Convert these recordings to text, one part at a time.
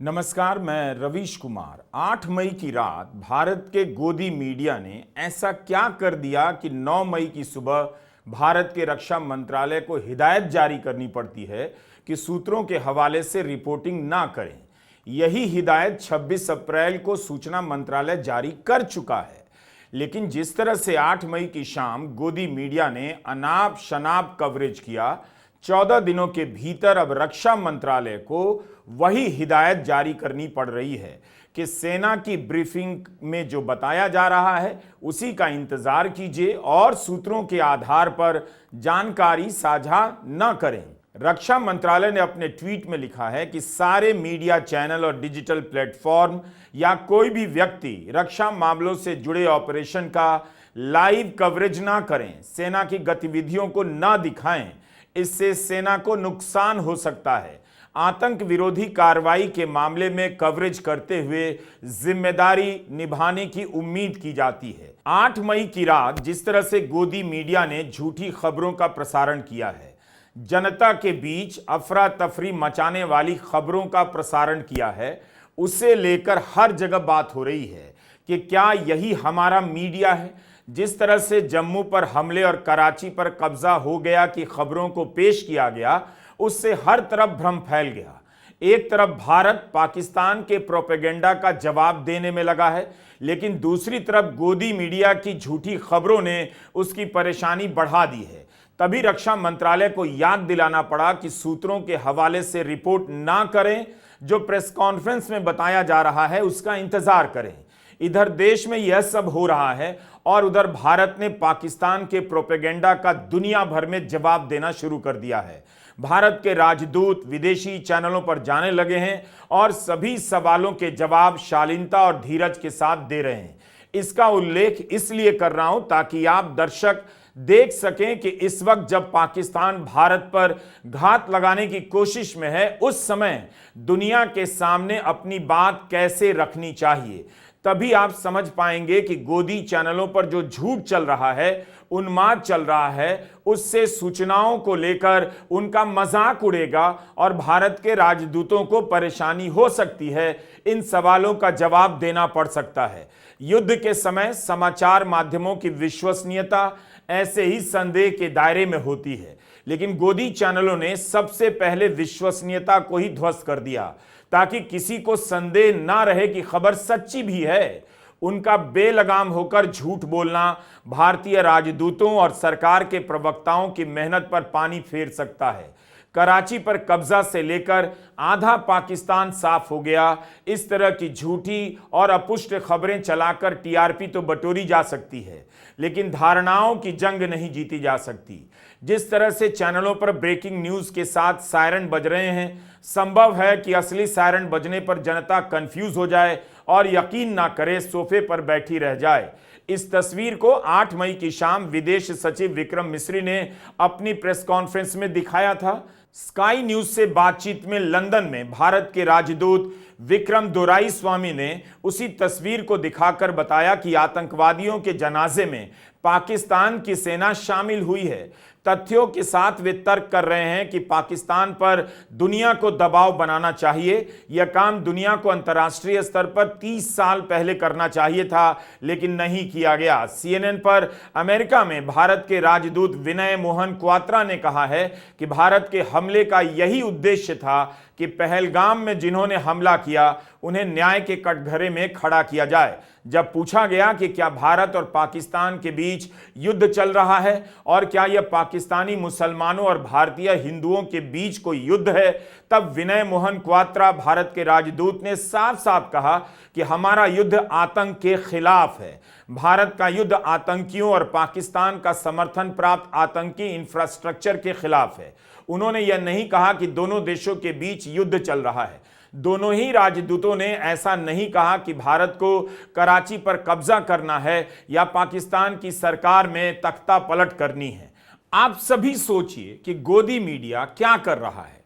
नमस्कार, मैं रवीश कुमार। 8 मई की रात भारत के गोदी मीडिया ने ऐसा क्या कर दिया कि 9 मई की सुबह भारत के रक्षा मंत्रालय को हिदायत जारी करनी पड़ती है कि सूत्रों के हवाले से रिपोर्टिंग ना करें। यही हिदायत 26 अप्रैल को सूचना मंत्रालय जारी कर चुका है। लेकिन जिस तरह से 8 मई की शाम गोदी मीडिया ने अनाप शनाप कवरेज किया, 14 दिनों के भीतर अब रक्षा मंत्रालय को वही हिदायत जारी करनी पड़ रही है कि सेना की ब्रीफिंग में जो बताया जा रहा है उसी का इंतजार कीजिए और सूत्रों के आधार पर जानकारी साझा न करें। रक्षा मंत्रालय ने अपने ट्वीट में लिखा है कि सारे मीडिया चैनल और डिजिटल प्लेटफॉर्म या कोई भी व्यक्ति रक्षा मामलों से जुड़े ऑपरेशन का लाइव कवरेज ना करें, सेना की गतिविधियों को ना दिखाएं। इससे सेना को नुकसान हो सकता है। आतंक विरोधी कार्रवाई के मामले में कवरेज करते हुए जिम्मेदारी निभाने की उम्मीद की जाती है। 8 मई की रात जिस तरह से गोदी मीडिया ने झूठी खबरों का प्रसारण किया है, जनता के बीच अफरा तफरी मचाने वाली खबरों का प्रसारण किया है, उसे लेकर हर जगह बात हो रही है कि क्या यही हमारा मीडिया है। जिस तरह से जम्मू पर हमले और कराची पर कब्जा हो गया की खबरों को पेश किया गया, उससे हर तरफ भ्रम फैल गया। एक तरफ भारत पाकिस्तान के प्रोपेगेंडा का जवाब देने में लगा है, लेकिन दूसरी तरफ गोदी मीडिया की झूठी खबरों ने उसकी परेशानी बढ़ा दी है। तभी रक्षा मंत्रालय को याद दिलाना पड़ा कि सूत्रों के हवाले से रिपोर्ट ना करें, जो प्रेस कॉन्फ्रेंस में बताया जा रहा है उसका इंतजार करें। इधर देश में यह सब हो रहा है और उधर भारत ने पाकिस्तान के प्रोपेगेंडा का दुनिया भर में जवाब देना शुरू कर दिया है। भारत के राजदूत विदेशी चैनलों पर जाने लगे हैं और सभी सवालों के जवाब शालीनता और धीरज के साथ दे रहे हैं। इसका उल्लेख इसलिए कर रहा हूं ताकि आप दर्शक देख सकें कि इस वक्त जब पाकिस्तान भारत पर घात लगाने की कोशिश में है, उस समय दुनिया के सामने अपनी बात कैसे रखनी चाहिए। तभी आप समझ पाएंगे कि गोदी चैनलों पर जो झूठ चल रहा है, उन्माद चल रहा है, उससे सूचनाओं को लेकर उनका मजाक उड़ेगा और भारत के राजदूतों को परेशानी हो सकती है। इन सवालों का जवाब देना पड़ सकता है। युद्ध के समय समाचार माध्यमों की विश्वसनीयता ऐसे ही संदेह के दायरे में होती है, लेकिन गोदी चैनलों ने सबसे पहले विश्वसनीयता को ही ध्वस्त कर दिया ताकि किसी को संदेह ना रहे कि खबर सच्ची भी है। उनका बेलगाम होकर झूठ बोलना भारतीय राजदूतों और सरकार के प्रवक्ताओं की मेहनत पर पानी फेर सकता है। कराची पर कब्जा से लेकर आधा पाकिस्तान साफ हो गया। इस तरह की झूठी और अपुष्ट खबरें चलाकर टीआरपी तो बटोरी जा सकती है, लेकिन धारणाओं की जंग नहीं जीती जा सकती। जिस तरह से चैनलों पर ब्रेकिंग न्यूज के साथ सायरन बज रहे हैं, संभव है कि असली सायरन बजने पर जनता कंफ्यूज हो जाए और यकीन ना करे, सोफे पर बैठी रह जाए। इस तस्वीर को 8 मई की शाम विदेश सचिव विक्रम मिस्री ने अपनी प्रेस कॉन्फ्रेंस में दिखाया था। स्काई न्यूज से बातचीत में लंदन में भारत के राजदूत विक्रम दोराईस्वामी ने उसी तस्वीर को दिखाकर बताया कि आतंकवादियों के जनाजे में पाकिस्तान की सेना शामिल हुई है। तथ्यों के साथ वे तर्क कर रहे हैं कि पाकिस्तान पर दुनिया को दबाव बनाना चाहिए। यह काम दुनिया को अंतर्राष्ट्रीय स्तर पर 30 साल पहले करना चाहिए था, लेकिन नहीं किया गया। सीएनएन पर अमेरिका में भारत के राजदूत विनय मोहन क्वात्रा ने कहा है कि भारत के हमले का यही उद्देश्य था कि पहलगाम में जिन्होंने हमला किया उन्हें न्याय के कटघरे में खड़ा किया जाए। जब पूछा गया कि क्या भारत और पाकिस्तान के बीच युद्ध चल रहा है और क्या यह पाकिस्तानी मुसलमानों और भारतीय हिंदुओं के बीच कोई युद्ध है, तब विनय मोहन क्वात्रा भारत के राजदूत ने साफ साफ कहा कि हमारा युद्ध आतंक के खिलाफ है। भारत का युद्ध आतंकियों और पाकिस्तान का समर्थन प्राप्त आतंकी इंफ्रास्ट्रक्चर के खिलाफ है। उन्होंने यह नहीं कहा कि दोनों देशों के बीच युद्ध चल रहा है। दोनों ही राजदूतों ने ऐसा नहीं कहा कि भारत को कराची पर कब्जा करना है या पाकिस्तान की सरकार में तख्ता पलट करनी है। आप सभी सोचिए कि गोदी मीडिया क्या कर रहा है।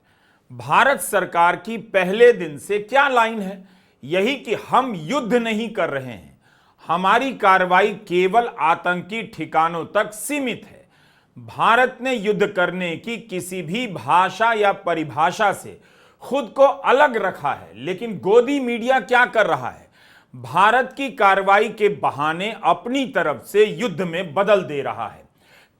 भारत सरकार की पहले दिन से क्या लाइन है? यही कि हम युद्ध नहीं कर रहे हैं, हमारी कार्रवाई केवल आतंकी ठिकानों तक सीमित है। भारत ने युद्ध करने की किसी भी भाषा या परिभाषा से खुद को अलग रखा है। लेकिन गोदी मीडिया क्या कर रहा है? भारत की कार्रवाई के बहाने अपनी तरफ से युद्ध में बदल दे रहा है।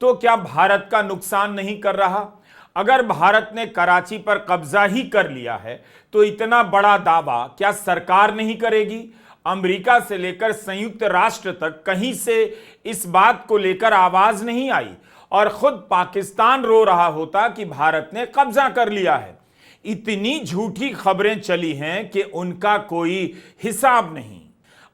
तो क्या भारत का नुकसान नहीं कर रहा? अगर भारत ने कराची पर कब्जा ही कर लिया है तो इतना बड़ा दावा क्या सरकार नहीं करेगी? अमेरिका से लेकर संयुक्त राष्ट्र तक कहीं से इस बात को लेकर आवाज नहीं आई और खुद पाकिस्तान रो रहा होता कि भारत ने कब्जा कर लिया है। इतनी झूठी खबरें चली हैं कि उनका कोई हिसाब नहीं।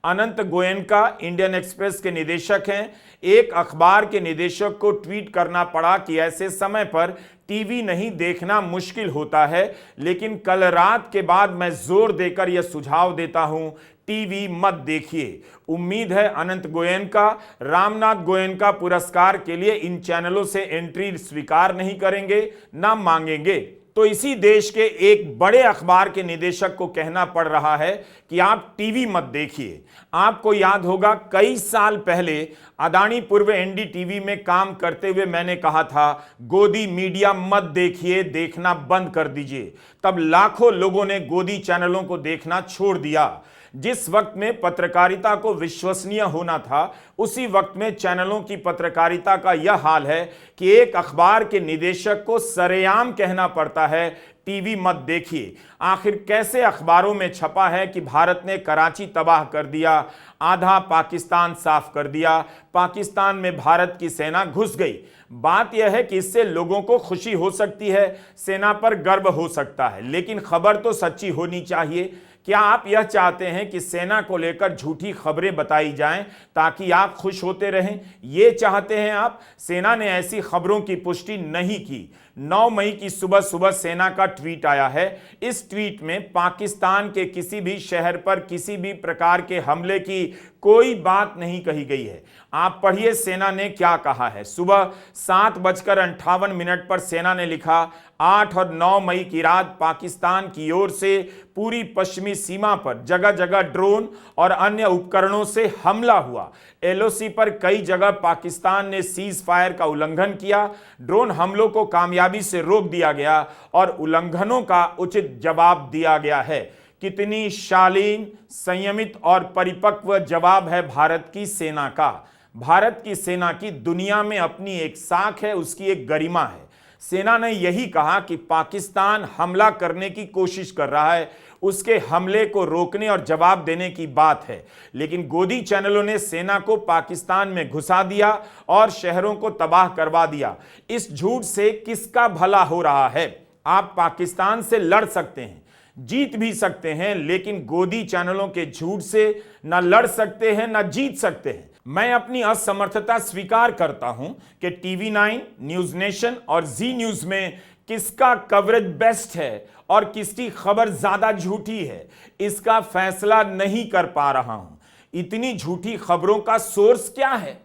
अनंत गोयनका इंडियन एक्सप्रेस के निदेशक हैं। एक अखबार के निदेशक को ट्वीट करना पड़ा कि ऐसे समय पर टीवी नहीं देखना मुश्किल होता है, लेकिन कल रात के बाद मैं जोर देकर यह सुझाव देता हूं, टीवी मत देखिए। उम्मीद है अनंत गोयनका रामनाथ गोयनका पुरस्कार के लिए इन चैनलों से एंट्री स्वीकार नहीं करेंगे, ना मांगेंगे। तो इसी देश के एक बड़े अखबार के निदेशक को कहना पड़ रहा है कि आप टीवी मत देखिए। आपको याद होगा कई साल पहले अदानी पूर्व एनडीटीवी में काम करते हुए मैंने कहा था, गोदी मीडिया मत देखिए, देखना बंद कर दीजिए। तब लाखों लोगों ने गोदी चैनलों को देखना छोड़ दिया। जिस वक्त में पत्रकारिता को विश्वसनीय होना था, उसी वक्त में चैनलों की पत्रकारिता का यह हाल है कि एक अखबार के निदेशक को सरेआम कहना पड़ता है टीवी मत देखिए। आखिर कैसे अखबारों में छपा है कि भारत ने कराची तबाह कर दिया, आधा पाकिस्तान साफ कर दिया, पाकिस्तान में भारत की सेना घुस गई। बात यह है कि इससे लोगों को खुशी हो सकती है, सेना पर गर्व हो सकता है, लेकिन खबर तो सच्ची होनी चाहिए। क्या आप यह चाहते हैं कि सेना को लेकर झूठी खबरें बताई जाएं ताकि आप खुश होते रहें? ये चाहते हैं आप? सेना ने ऐसी खबरों की पुष्टि नहीं की। 9 मई की सुबह सुबह सेना का ट्वीट आया है। इस ट्वीट में पाकिस्तान के किसी भी शहर पर किसी भी प्रकार के हमले की कोई बात नहीं कही गई है। आप पढ़िए सेना ने क्या कहा है। सुबह 7:58 पर सेना ने लिखा, 8 और 9 मई की रात पाकिस्तान की ओर से पूरी पश्चिमी सीमा पर जगह जगह ड्रोन और अन्य उपकरणों से हमला हुआ। एलओसी पर कई जगह पाकिस्तान ने सीज फायर का उल्लंघन किया। ड्रोन हमलों को कामयाबी से रोक दिया गया और उल्लंघनों का उचित जवाब दिया गया है। कितनी शालीन, संयमित और परिपक्व जवाब है भारत की सेना का। भारत की सेना की दुनिया में अपनी एक साख है, उसकी एक गरिमा है। सेना ने यही कहा कि पाकिस्तान हमला करने की कोशिश कर रहा है, उसके हमले को रोकने और जवाब देने की बात है। लेकिन गोदी चैनलों ने सेना को पाकिस्तान में घुसा दिया और शहरों को तबाह करवा दिया। इस झूठ से किसका भला हो रहा है? आप पाकिस्तान से लड़ सकते हैं, जीत भी सकते हैं, लेकिन गोदी चैनलों के झूठ से न लड़ सकते हैं न जीत सकते हैं। मैं अपनी असमर्थता स्वीकार करता हूं कि टीवी 9, न्यूज नेशन और जी न्यूज में किसका कवरेज बेस्ट है और किसकी खबर ज्यादा झूठी है, इसका फैसला नहीं कर पा रहा हूं। इतनी झूठी खबरों का सोर्स क्या है?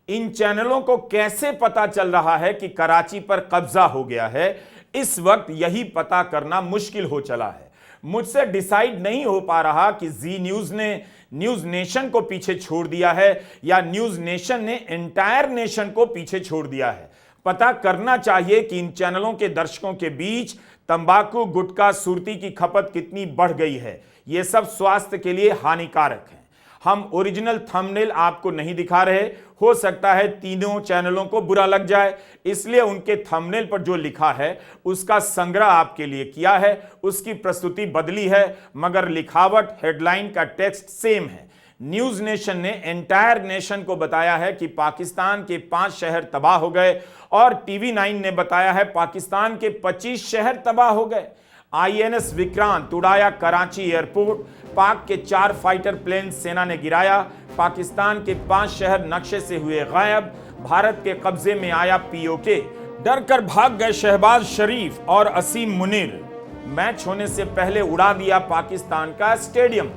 इन चैनलों को कैसे पता चल रहा है कि कराची पर कब्जा हो गया है? इस वक्त यही पता करना मुश्किल हो चला है। मुझसे डिसाइड नहीं हो पा रहा कि जी न्यूज ने न्यूज नेशन को पीछे छोड़ दिया है या न्यूज नेशन ने एंटायर नेशन को पीछे छोड़ दिया है। पता करना चाहिए कि इन चैनलों के दर्शकों के बीच तंबाकू, गुटखा, सुर्ती की खपत कितनी बढ़ गई है। यह सब स्वास्थ्य के लिए हानिकारक है। हम ओरिजिनल थंबनेल आपको नहीं दिखा रहे, हो सकता है तीनों चैनलों को बुरा लग जाए, इसलिए उनके थंबनेल पर जो लिखा है उसका संग्रह आपके लिए किया है, उसकी प्रस्तुति बदली है, मगर लिखावट, हेडलाइन का टेक्स्ट सेम है। न्यूज नेशन ने एंटायर नेशन को बताया है कि पाकिस्तान के 5 शहर तबाह हो गए और टीवी 9 ने बताया है पाकिस्तान के 25 शहर तबाह हो गए। आईएनएस विक्रांत उड़ाया कराची एयरपोर्ट, पाक के 4 फाइटर प्लेन सेना ने गिराया, पाकिस्तान के 5 शहर नक्शे से हुए गायब, भारत के कब्जे में आया पीओके, डर कर भाग गए शहबाज शरीफ और असीम मुनीर, मैच होने से पहले उड़ा दिया पाकिस्तान का स्टेडियम।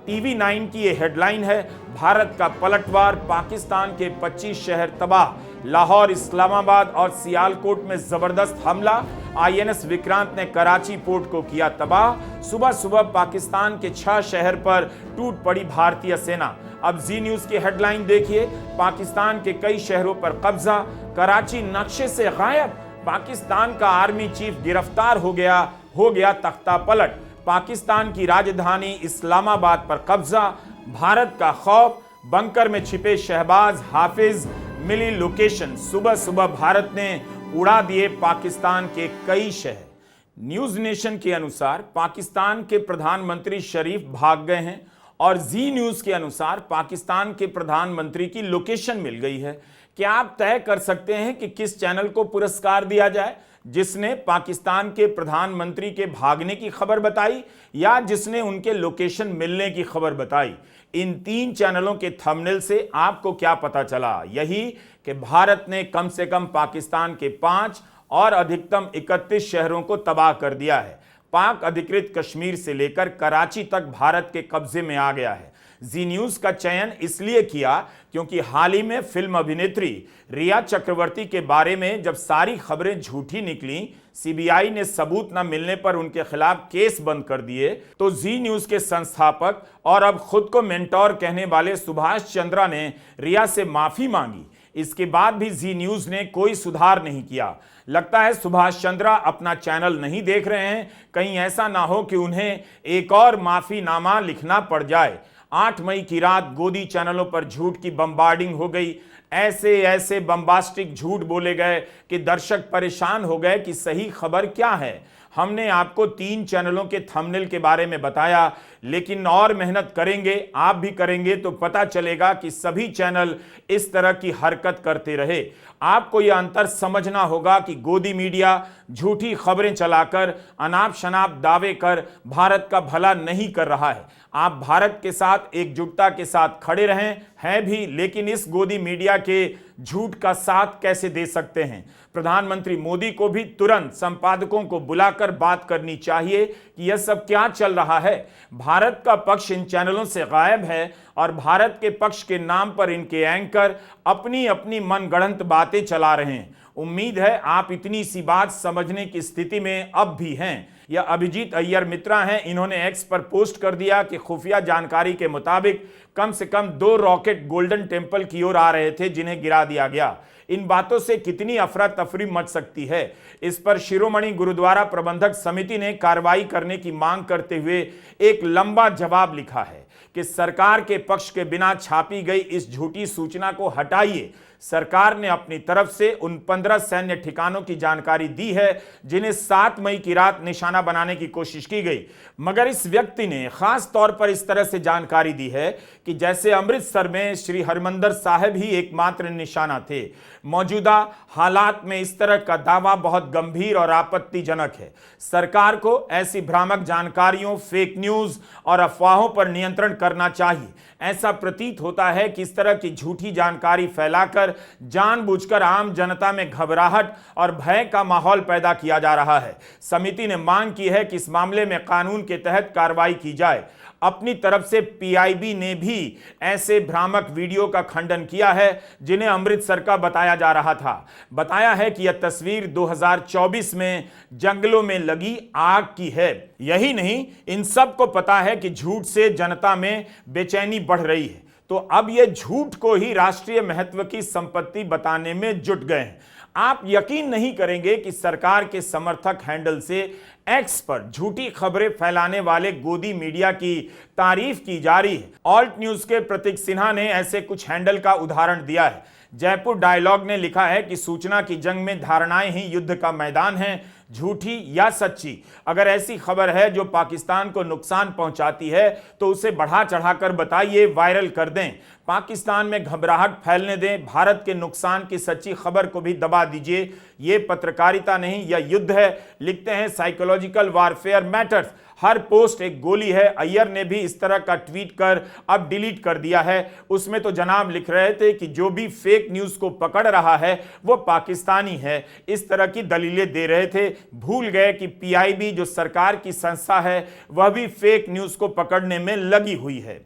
टीवी 9 की ये हेडलाइन है, भारत का पलटवार, पाकिस्तान के 25 शहर तबाह, लाहौर, इस्लामाबाद और सियालकोट में जबरदस्त हमला, आईएनएस विक्रांत ने कराची पोर्ट को किया तबाह, सुबह सुबह पाकिस्तान के 6 शहर पर टूट पड़ी भारतीय सेना। अब जी न्यूज की हेडलाइन देखिए, पाकिस्तान के कई शहरों पर कब्जा, कराची नक्शे से गायब, पाकिस्तान का आर्मी चीफ गिरफ्तार हो गया, हो गया तख्ता पलट। पाकिस्तान की राजधानी इस्लामाबाद पर कब्जा, भारत का खौफ, बंकर में छिपे शहबाज हाफिज, मिली लोकेशन। सुबह सुबह भारत ने उड़ा दिए पाकिस्तान के कई शहर। न्यूज नेशन के अनुसार पाकिस्तान के प्रधानमंत्री शरीफ भाग गए हैं और जी न्यूज के अनुसार पाकिस्तान के प्रधानमंत्री की लोकेशन मिल गई है। क्या आप तय कर सकते हैं कि किस चैनल को पुरस्कार दिया जाए, जिसने पाकिस्तान के प्रधानमंत्री के भागने की खबर बताई या जिसने उनके लोकेशन मिलने की खबर बताई? इन 3 चैनलों के थंबनेल से आपको क्या पता चला? यही कि भारत ने कम से कम पाकिस्तान के 5 और अधिकतम 31 शहरों को तबाह कर दिया है। पाक अधिकृत कश्मीर से लेकर कराची तक भारत के कब्जे में आ गया है। जी न्यूज का चयन इसलिए किया क्योंकि हाल ही में फिल्म अभिनेत्री रिया चक्रवर्ती के बारे में जब सारी खबरें झूठी निकली, सीबीआई ने सबूत न मिलने पर उनके खिलाफ केस बंद कर दिए, तो जी न्यूज के संस्थापक और अब खुद को मेंटोर कहने वाले सुभाष चंद्रा ने रिया से माफी मांगी। इसके बाद भी जी न्यूज ने कोई सुधार नहीं किया। लगता है सुभाष चंद्रा अपना चैनल नहीं देख रहे हैं, कहीं ऐसा ना हो कि उन्हें एक और माफीनामा लिखना पड़ जाए। 8 मई की रात गोदी चैनलों पर झूठ की बम्बार्डिंग हो गई। ऐसे ऐसे बम्बास्टिक झूठ बोले गए कि दर्शक परेशान हो गए कि सही खबर क्या है। हमने आपको 3 चैनलों के थंबनेल के बारे में बताया, लेकिन और मेहनत करेंगे, आप भी करेंगे तो पता चलेगा कि सभी चैनल इस तरह की हरकत करते रहे। आपको यह अंतर समझना होगा कि गोदी मीडिया झूठी खबरें चलाकर, अनाप शनाप दावे कर भारत का भला नहीं कर रहा है। आप भारत के साथ एकजुटता के साथ खड़े हैं भी, लेकिन इस गोदी मीडिया के झूठ का साथ कैसे दे सकते हैं? प्रधानमंत्री मोदी को भी तुरंत संपादकों को बुलाकर बात करनी चाहिए कि यह सब क्या चल रहा है। भारत का पक्ष इन चैनलों से गायब है और भारत के पक्ष के नाम पर इनके एंकर अपनी अपनी मनगढ़ंत बातें चला रहे हैं। उम्मीद है आप इतनी सी बात समझने की स्थिति में अब भी हैं। यह अभिजीत अय्यर मित्रा हैं। इन्होंने एक्स पर पोस्ट कर दिया कि खुफिया जानकारी के मुताबिक कम से कम 2 रॉकेट गोल्डन टेम्पल की ओर आ रहे थे, जिन्हें गिरा दिया गया। इन बातों से कितनी अफरा तफरी मच सकती है? इस पर शिरोमणि गुरुद्वारा प्रबंधक समिति ने कार्रवाई करने की मांग करते हुए एक लंबा जवाब लिखा है कि सरकार के पक्ष के बिना छापी गई इस झूठी सूचना को हटाइए। सरकार ने अपनी तरफ से उन 15 सैन्य ठिकानों की जानकारी दी है जिन्हें 7 मई की रात निशाना बनाने की कोशिश की गई, मगर इस व्यक्ति ने खास तौर पर इस तरह से जानकारी दी है कि जैसे अमृतसर में श्री हरमंदिर साहिब ही एकमात्र निशाना थे। मौजूदा हालात में इस तरह का दावा बहुत गंभीर और आपत्तिजनक है। सरकार को ऐसी भ्रामक जानकारियों, फेक न्यूज और अफवाहों पर नियंत्रण करना चाहिए। ऐसा प्रतीत होता है कि इस तरह की झूठी जानकारी फैलाकर जानबूझकर आम जनता में घबराहट और भय का माहौल पैदा किया जा रहा है। समिति ने मांग की है कि इस मामले में कानून के तहत कार्रवाई की जाए। अपनी तरफ से पीआईबी ने भी ऐसे भ्रामक वीडियो का खंडन किया है जिन्हें अमृतसर का बताया जा रहा था। बताया है कि यह तस्वीर 2024 में जंगलों में लगी आग की है। यही नहीं, इन सब को पता है कि झूठ से जनता में बेचैनी बढ़ रही है, तो अब यह झूठ को ही राष्ट्रीय महत्व की संपत्ति बताने में जुट गए हैं। आप यकीन नहीं करेंगे कि सरकार के समर्थक हैंडल से एक्स पर झूठी खबरें फैलाने वाले गोदी मीडिया की तारीफ की जा रही है। ऑल्ट न्यूज के प्रतीक सिन्हा ने ऐसे कुछ हैंडल का उदाहरण दिया है। जयपुर डायलॉग ने लिखा है कि सूचना की जंग में धारणाएं ही युद्ध का मैदान है, झूठी या सच्ची। अगर ऐसी खबर है जो पाकिस्तान को नुकसान पहुंचाती है तो उसे बढ़ा चढ़ाकर बताइए, वायरल कर दें। पाकिस्तान में घबराहट फैलने दें, भारत के नुकसान की सच्ची खबर को भी दबा दीजिए। ये पत्रकारिता नहीं, यह युद्ध है। लिखते हैं साइकोलॉजिकल वारफेयर मैटर्स। हर पोस्ट एक गोली है। अय्यर ने भी इस तरह का ट्वीट कर अब डिलीट कर दिया है। उसमें तो जनाब लिख रहे थे कि जो भी फेक न्यूज को पकड़ रहा है वो पाकिस्तानी है, इस तरह की दलीलें दे रहे थे। भूल गए कि पीआईबी जो सरकार की संस्था है वह भी फेक न्यूज को पकड़ने में लगी हुई है।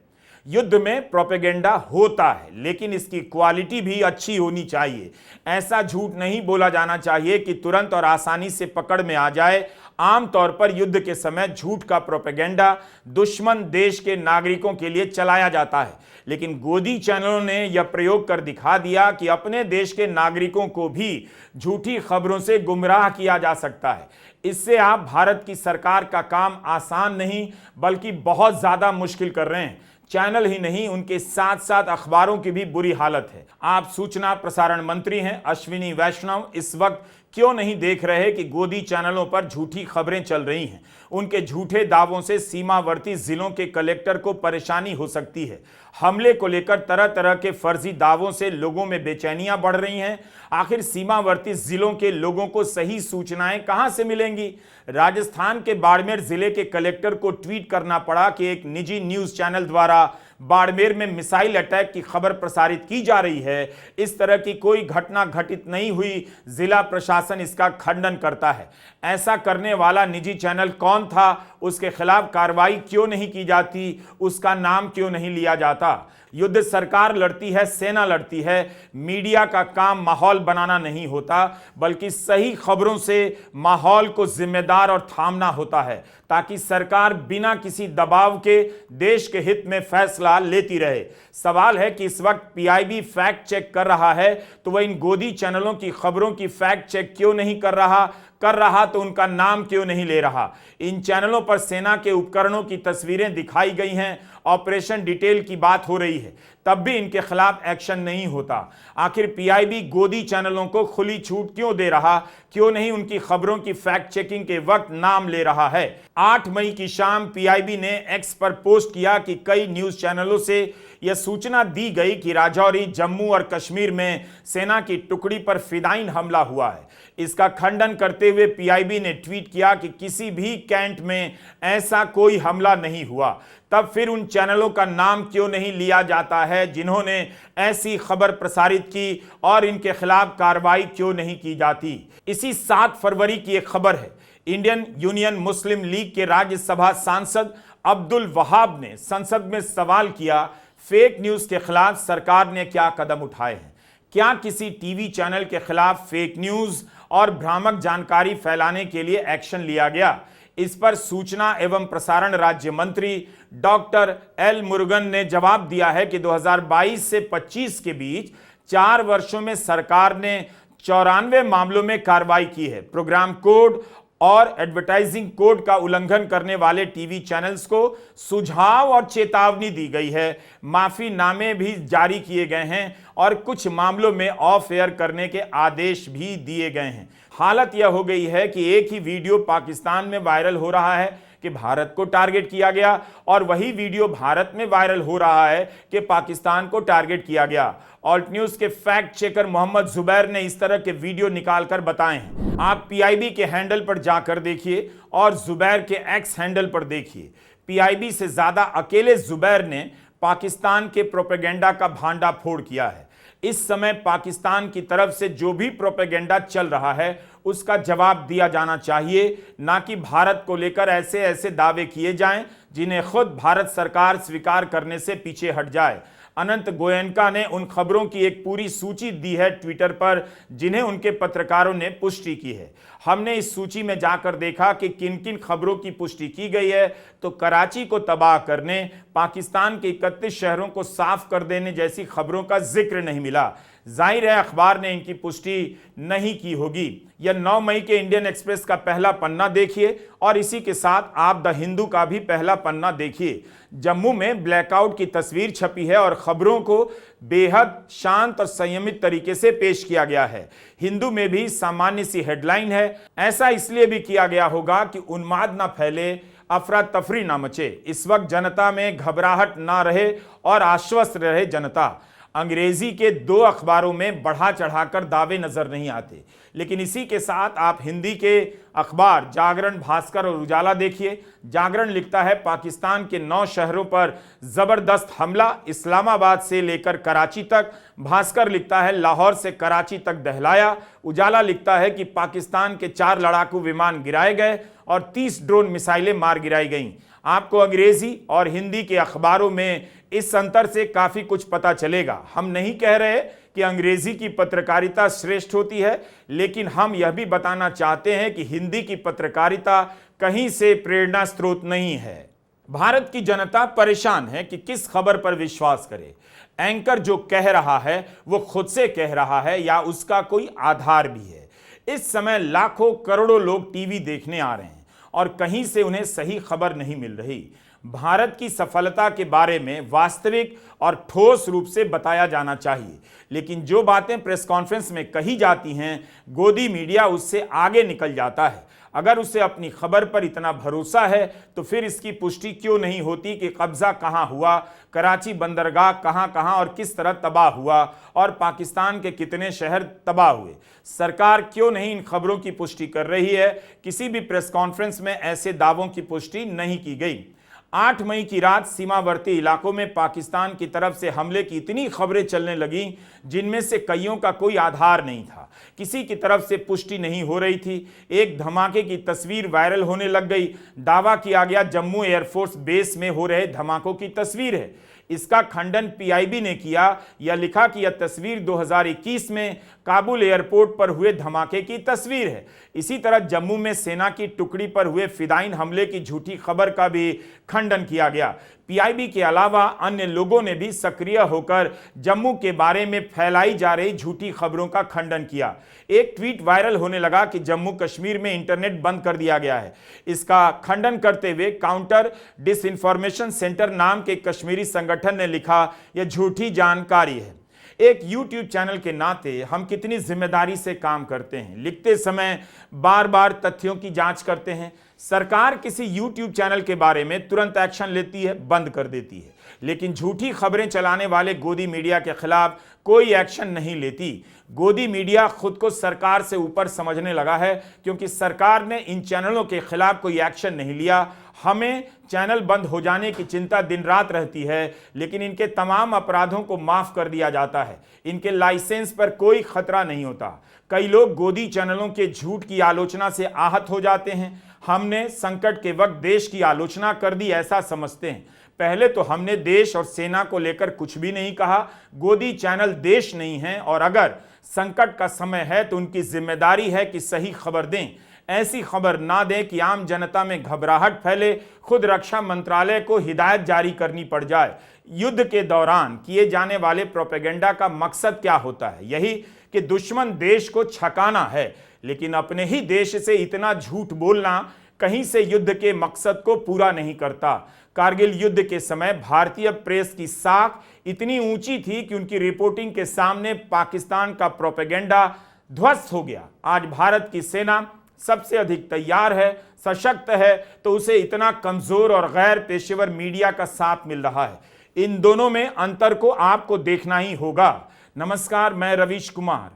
युद्ध में प्रोपेगेंडा होता है, लेकिन इसकी क्वालिटी भी अच्छी होनी चाहिए। ऐसा झूठ नहीं बोला जाना चाहिए कि तुरंत और आसानी से पकड़ में आ जाए। आमतौर पर युद्ध के समय झूठ का प्रोपेगेंडा दुश्मन देश के नागरिकों के लिए चलाया जाता है, लेकिन गोदी चैनलों ने यह प्रयोग कर दिखा दिया कि अपने देश के नागरिकों को भी झूठी खबरों से गुमराह किया जा सकता है। इससे आप भारत की सरकार का काम आसान नहीं बल्कि बहुत ज्यादा मुश्किल कर रहे हैं। चैनल ही नहीं, उनके साथ साथ अखबारों की भी बुरी हालत है। आप सूचना प्रसारण मंत्री हैं अश्विनी वैष्णव, इस वक्त क्यों नहीं देख रहे कि गोदी चैनलों पर झूठी खबरें चल रही हैं? उनके झूठे दावों से सीमावर्ती जिलों के कलेक्टर को परेशानी हो सकती है। हमले को लेकर तरह तरह के फर्जी दावों से लोगों में बेचैनियां बढ़ रही हैं। आखिर सीमावर्ती जिलों के लोगों को सही सूचनाएं कहां से मिलेंगी? राजस्थान के बाड़मेर जिले के कलेक्टर को ट्वीट करना पड़ा कि एक निजी न्यूज चैनल द्वारा बाड़मेर में मिसाइल अटैक की खबर प्रसारित की जा रही है। इस तरह की कोई घटना घटित नहीं हुई। जिला प्रशासन इसका खंडन करता है। ऐसा करने वाला निजी चैनल कौन था? उसके खिलाफ कार्रवाई क्यों नहीं की जाती? उसका नाम क्यों नहीं लिया जाता? युद्ध सरकार लड़ती है, सेना लड़ती है। मीडिया का काम माहौल बनाना नहीं होता बल्कि सही खबरों से माहौल को जिम्मेदार और थामना होता है, ताकि सरकार बिना किसी दबाव के देश के हित में फैसला लेती रहे। सवाल है कि इस वक्त पीआईबी फैक्ट चेक कर रहा है तो वह इन गोदी चैनलों की खबरों की फैक्ट चेक क्यों नहीं कर रहा तो उनका नाम क्यों नहीं ले रहा? इन चैनलों पर सेना के उपकरणों की तस्वीरें दिखाई गई हैं, ऑपरेशन डिटेल की बात हो रही है, तब भी इनके खिलाफ एक्शन नहीं होता। आखिर पीआईबी गोदी चैनलों को खुली छूट क्यों दे रहा? क्यों नहीं उनकी खबरों की फैक्ट चेकिंग के वक्त नाम ले रहा है? 8 मई की शाम पीआईबी ने एक्स पर पोस्ट किया कि कई न्यूज चैनलों से यह सूचना दी गई कि राजौरी, जम्मू और कश्मीर में सेना की टुकड़ी पर फिदायीन हमला हुआ है। इसका खंडन करते हुए पीआईबी ने ट्वीट किया कि किसी भी कैंट में ऐसा कोई हमला नहीं हुआ। तब फिर उन चैनलों का नाम क्यों नहीं लिया जाता है जिन्होंने ऐसी खबर प्रसारित की, और इनके खिलाफ कार्रवाई क्यों नहीं की जाती? इसी 7 फरवरी की एक खबर है। इंडियन यूनियन मुस्लिम लीग के राज्यसभा सांसद अब्दुल वहाब ने संसद में सवाल किया, फेक न्यूज के खिलाफ सरकार ने क्या कदम उठाए हैं? क्या किसी टीवी चैनल के खिलाफ फेक न्यूज और भ्रामक जानकारी फैलाने के लिए एक्शन लिया गया? इस पर सूचना एवं प्रसारण राज्य मंत्री डॉक्टर एल मुरुगन ने जवाब दिया है कि 2022 से 25 के बीच 4 वर्षों में सरकार ने 94 मामलों में कार्रवाई की है। प्रोग्राम कोड और एडवर्टाइजिंग कोड का उल्लंघन करने वाले टीवी चैनल्स को सुझाव और चेतावनी दी गई है। माफीनामे भी जारी किए गए हैं और कुछ मामलों में ऑफ एयर करने के आदेश भी दिए गए हैं। हालत यह हो गई है कि एक ही वीडियो पाकिस्तान में वायरल हो रहा है कि भारत को टारगेट किया गया, और वही वीडियो भारत में वायरल हो रहा है कि पाकिस्तान को टारगेट किया गया। ऑल्ट न्यूज के फैक्ट चेकर मोहम्मद जुबैर ने इस तरह के वीडियो निकालकर बताए हैं। आप पीआईबी के हैंडल पर जाकर देखिए और जुबैर के एक्स हैंडल पर देखिए। पीआईबी से ज्यादा अकेले जुबैर ने पाकिस्तान के प्रोपेगेंडा का भांडाफोड़ किया है। इस समय पाकिस्तान की तरफ से जो भी प्रोपेगेंडा चल रहा है उसका जवाब दिया जाना चाहिए, ना कि भारत को लेकर ऐसे ऐसे दावे किए जाएं जिन्हें खुद भारत सरकार स्वीकार करने से पीछे हट जाए। अनंत गोयनका ने उन खबरों की एक पूरी सूची दी है ट्विटर पर जिन्हें उनके पत्रकारों ने पुष्टि की है। हमने इस सूची में जाकर देखा कि किन किन खबरों की पुष्टि की गई है, तो कराची को तबाह करने, पाकिस्तान के 31 शहरों को साफ कर देने जैसी खबरों का जिक्र नहीं मिला। जाहिर है अखबार ने इनकी पुष्टि नहीं की होगी। यह 9 मई के इंडियन एक्सप्रेस का पहला पन्ना देखिए और इसी के साथ आप द हिंदू का भी पहला पन्ना देखिए। जम्मू में ब्लैकआउट की तस्वीर छपी है और खबरों को बेहद शांत और संयमित तरीके से पेश किया गया है। हिंदू में भी सामान्य सी हेडलाइन है। ऐसा इसलिए भी किया गया होगा कि उन्माद ना फैले, अफरा तफरी ना मचे। इस वक्त जनता में घबराहट ना रहे और आश्वस्त रहे जनता। अंग्रेजी के 2 अखबारों में बढ़ा चढ़ाकर दावे नजर नहीं आते, लेकिन इसी के साथ आप हिंदी के अखबार जागरण, भास्कर और उजाला देखिए। जागरण लिखता है पाकिस्तान के 9 शहरों पर जबरदस्त हमला, इस्लामाबाद से लेकर कराची तक। भास्कर लिखता है लाहौर से कराची तक दहलाया। उजाला लिखता है कि पाकिस्तान के 4 लड़ाकू विमान गिराए गए और 30 ड्रोन मिसाइलें मार गिराई गईं। आपको अंग्रेजी और हिंदी के अखबारों में इस अंतर से काफी कुछ पता चलेगा। हम नहीं कह रहे कि अंग्रेजी की पत्रकारिता श्रेष्ठ होती है, लेकिन हम यह भी बताना चाहते हैं कि हिंदी की पत्रकारिता कहीं से प्रेरणा स्रोत नहीं है। भारत की जनता परेशान है कि किस खबर पर विश्वास करे। एंकर जो कह रहा है वो खुद से कह रहा है या उसका कोई आधार भी है। इस समय लाखों करोड़ों लोग टीवी देखने आ रहे हैं और कहीं से उन्हें सही खबर नहीं मिल रही। भारत की सफलता के बारे में वास्तविक और ठोस रूप से बताया जाना चाहिए, लेकिन जो बातें प्रेस कॉन्फ्रेंस में कही जाती हैं, गोदी मीडिया उससे आगे निकल जाता है। अगर उसे अपनी खबर पर इतना भरोसा है तो फिर इसकी पुष्टि क्यों नहीं होती कि कब्जा कहां हुआ, कराची बंदरगाह कहां कहां और किस तरह तबाह हुआ और पाकिस्तान के कितने शहर तबाह हुए। सरकार क्यों नहीं इन खबरों की पुष्टि कर रही है? किसी भी प्रेस कॉन्फ्रेंस में ऐसे दावों की पुष्टि नहीं की गई। 8 मई की रात सीमावर्ती इलाकों में पाकिस्तान की तरफ से हमले की इतनी खबरें चलने लगीं जिनमें से कईयों का कोई आधार नहीं था, किसी की तरफ से पुष्टि नहीं हो रही थी। एक धमाके की तस्वीर वायरल होने लग गई। दावा किया गया जम्मू एयरफोर्स बेस में हो रहे धमाकों की तस्वीर है। इसका खंडन पीआईबी ने किया या लिखा कि यह तस्वीर 2021 में काबुल एयरपोर्ट पर हुए धमाके की तस्वीर है। इसी तरह जम्मू में सेना की टुकड़ी पर हुए फिदाइन हमले की झूठी खबर का भी खंडन किया गया। पीआईबी के अलावा अन्य लोगों ने भी सक्रिय होकर जम्मू के बारे में फैलाई जा रही झूठी खबरों का खंडन किया। एक ट्वीट वायरल होने लगा कि जम्मू कश्मीर में इंटरनेट बंद कर दिया गया है। इसका खंडन करते हुए काउंटर डिसइंफॉर्मेशन सेंटर नाम के कश्मीरी संगठन ने लिखा, यह झूठी जानकारी है। एक YouTube चैनल के नाते हम कितनी जिम्मेदारी से काम करते हैं। लिखते समय बार बार तथ्यों की जांच करते हैं। सरकार किसी YouTube चैनल के बारे में तुरंत एक्शन लेती है, बंद कर देती है, लेकिन झूठी खबरें चलाने वाले गोदी मीडिया के खिलाफ कोई एक्शन नहीं लेती। गोदी मीडिया खुद को सरकार से ऊपर समझने लगा है क्योंकि सरकार ने इन चैनलों के खिलाफ कोई एक्शन नहीं लिया। हमें चैनल बंद हो जाने की चिंता दिन रात रहती है, लेकिन इनके तमाम अपराधों को माफ कर दिया जाता है। इनके लाइसेंस पर कोई खतरा नहीं होता। कई लोग गोदी चैनलों के झूठ की आलोचना से आहत हो जाते हैं। हमने संकट के वक्त देश की आलोचना कर दी ऐसा समझते हैं। पहले तो हमने देश और सेना को लेकर कुछ भी नहीं कहा। गोदी चैनल देश नहीं है और अगर संकट का समय है तो उनकी जिम्मेदारी है कि सही खबर दें। ऐसी खबर ना दें कि आम जनता में घबराहट फैले, खुद रक्षा मंत्रालय को हिदायत जारी करनी पड़ जाए। युद्ध के दौरान किए जाने वाले प्रोपेगेंडा का मकसद क्या होता है? यही कि दुश्मन देश को छकाना है, लेकिन अपने ही देश से इतना झूठ बोलना कहीं से युद्ध के मकसद को पूरा नहीं करता। कारगिल युद्ध के समय भारतीय प्रेस की साख इतनी ऊंची थी कि उनकी रिपोर्टिंग के सामने पाकिस्तान का प्रोपेगेंडा ध्वस्त हो गया। आज भारत की सेना सबसे अधिक तैयार है, सशक्त है, तो उसे इतना कमजोर और गैर पेशेवर मीडिया का साथ मिल रहा है। इन दोनों में अंतर को आपको देखना ही होगा। नमस्कार, मैं रवीश कुमार।